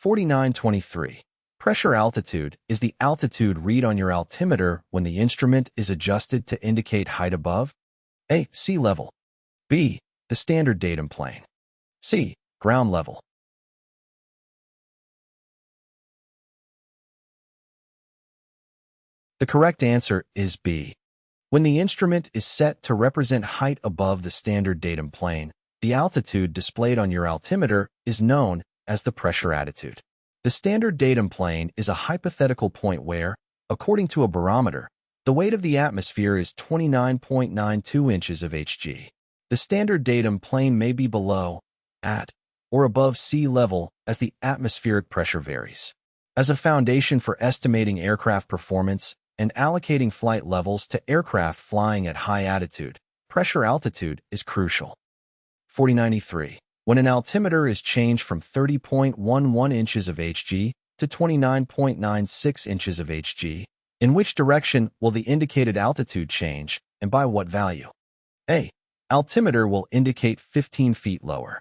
Q4923. Pressure altitude is the altitude read on your altimeter when the instrument is adjusted to indicate height above A. Sea level, B. the standard datum plane, C. ground level. The correct answer is B. When the instrument is set to represent height above the standard datum plane, the altitude displayed on your altimeter is known as the pressure attitude. The standard datum plane is a hypothetical point where, according to a barometer, the weight of the atmosphere is 29.92 inches of Hg. The standard datum plane may be below, at, or above sea level as the atmospheric pressure varies. As a foundation for estimating aircraft performance and allocating flight levels to aircraft flying at high altitude, pressure altitude is crucial. 4093. When an altimeter is changed from 30.11 inches of Hg to 29.96 inches of Hg, in which direction will the indicated altitude change, and by what value? A. Altimeter will indicate 15 feet lower.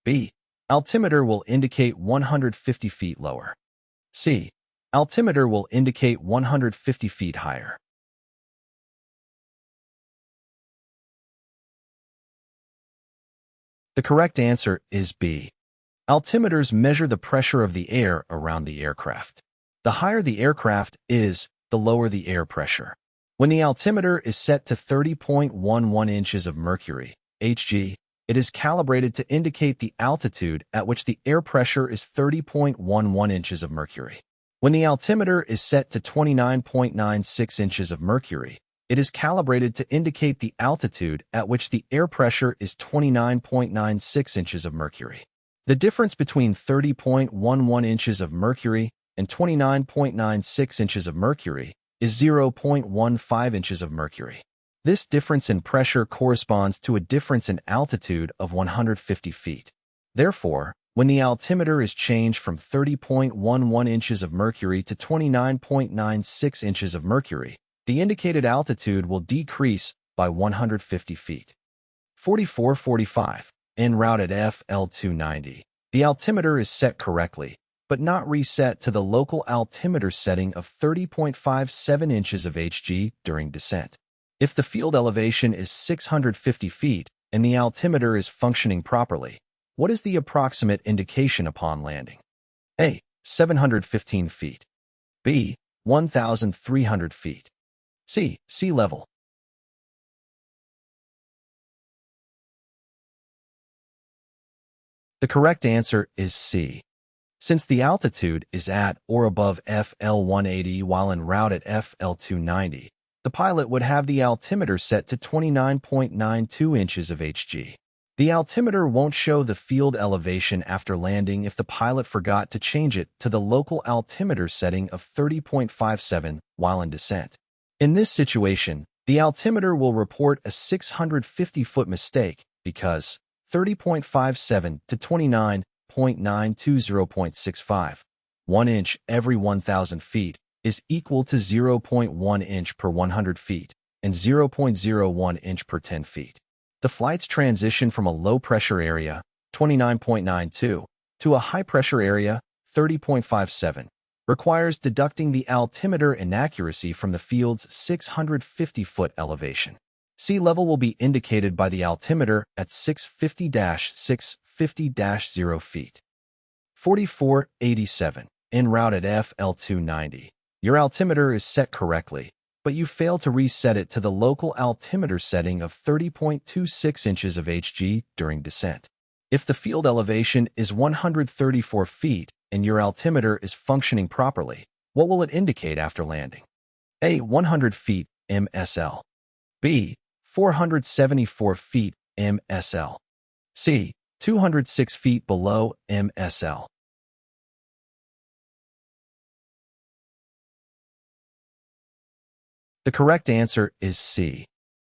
B. Altimeter will indicate 150 feet lower. C. Altimeter will indicate 150 feet higher. The correct answer is B. Altimeters measure the pressure of the air around the aircraft. The higher the aircraft is, the lower the air pressure. When the altimeter is set to 30.11 inches of mercury, Hg, it is calibrated to indicate the altitude at which the air pressure is 30.11 inches of mercury. When the altimeter is set to 29.96 inches of mercury, it is calibrated to indicate the altitude at which the air pressure is 29.96 inches of mercury. The difference between 30.11 inches of mercury and 29.96 inches of mercury is 0.15 inches of mercury. This difference in pressure corresponds to a difference in altitude of 150 feet. Therefore, when the altimeter is changed from 30.11 inches of mercury to 29.96 inches of mercury, the indicated altitude will decrease by 150 feet. 4445. En route at FL290. The altimeter is set correctly, but not reset to the local altimeter setting of 30.57 inches of Hg during descent. If the field elevation is 650 feet and the altimeter is functioning properly, what is the approximate indication upon landing? A. 715 feet. B. 1,300 feet. C. Sea level. The correct answer is C. Since the altitude is at or above FL180 while en route at FL290, the pilot would have the altimeter set to 29.92 inches of Hg. The altimeter won't show the field elevation after landing if the pilot forgot to change it to the local altimeter setting of 30.57 while in descent. In this situation, the altimeter will report a 650-foot mistake because 30.57 to 29.920.65, 1 inch every 1,000 feet, is equal to 0.1 inch per 100 feet and 0.01 inch per 10 feet. The flight's transition from a low-pressure area, 29.92, to a high-pressure area, 30.57, requires deducting the altimeter inaccuracy from the field's 650-foot elevation. Sea level will be indicated by the altimeter at 650-650-0 feet. 4487. En route at FL290. Your altimeter is set correctly, but you fail to reset it to the local altimeter setting of 30.26 inches of Hg during descent. If the field elevation is 134 feet and your altimeter is functioning properly, what will it indicate after landing? A. 100 feet MSL. B. 474 feet MSL. C. 206 feet below MSL. The correct answer is C.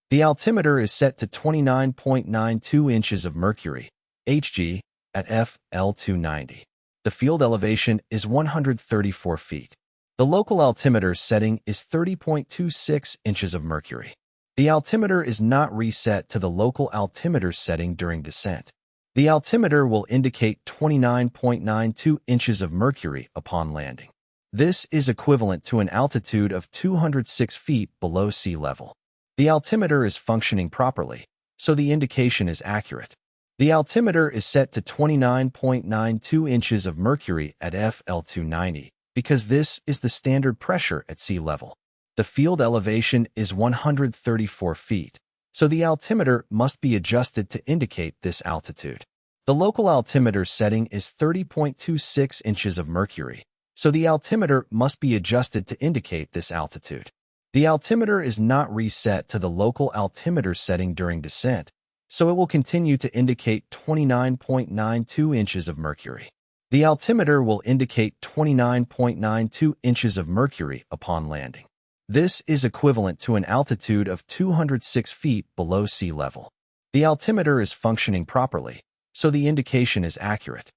The altimeter is set to 29.92 inches of mercury, Hg, at FL290. The field elevation is 134 feet. The local altimeter setting is 30.26 inches of mercury. The altimeter is not reset to the local altimeter setting during descent. The altimeter will indicate 29.92 inches of mercury upon landing. This is equivalent to an altitude of 206 feet below sea level. The altimeter is functioning properly, so the indication is accurate. The altimeter is set to 29.92 inches of mercury at FL290 because this is the standard pressure at sea level. The field elevation is 134 feet, so the altimeter must be adjusted to indicate this altitude. The local altimeter setting is 30.26 inches of mercury, so the altimeter must be adjusted to indicate this altitude. The altimeter is not reset to the local altimeter setting during descent, so it will continue to indicate 29.92 inches of mercury. The altimeter will indicate 29.92 inches of mercury upon landing. This is equivalent to an altitude of 206 feet below sea level. The altimeter is functioning properly, so the indication is accurate.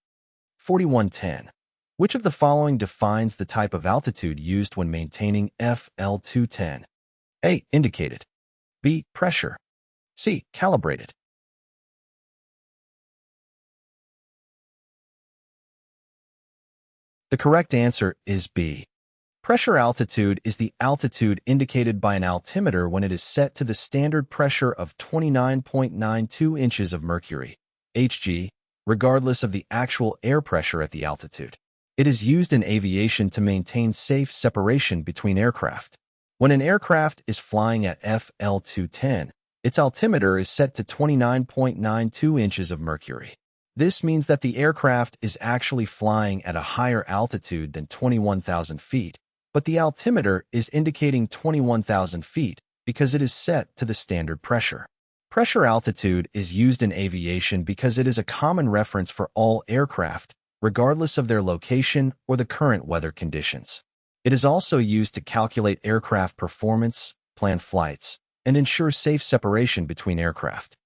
4110. Which of the following defines the type of altitude used when maintaining FL210? A. Indicated. B. Pressure. C. Calibrated. The correct answer is B. Pressure altitude is the altitude indicated by an altimeter when it is set to the standard pressure of 29.92 inches of mercury, Hg, regardless of the actual air pressure at the altitude. It is used in aviation to maintain safe separation between aircraft. When an aircraft is flying at FL210, its altimeter is set to 29.92 inches of mercury. This means that the aircraft is actually flying at a higher altitude than 21,000 feet, but the altimeter is indicating 21,000 feet because it is set to the standard pressure. Pressure altitude is used in aviation because it is a common reference for all aircraft, regardless of their location or the current weather conditions. It is also used to calculate aircraft performance, plan flights, and ensure safe separation between aircraft.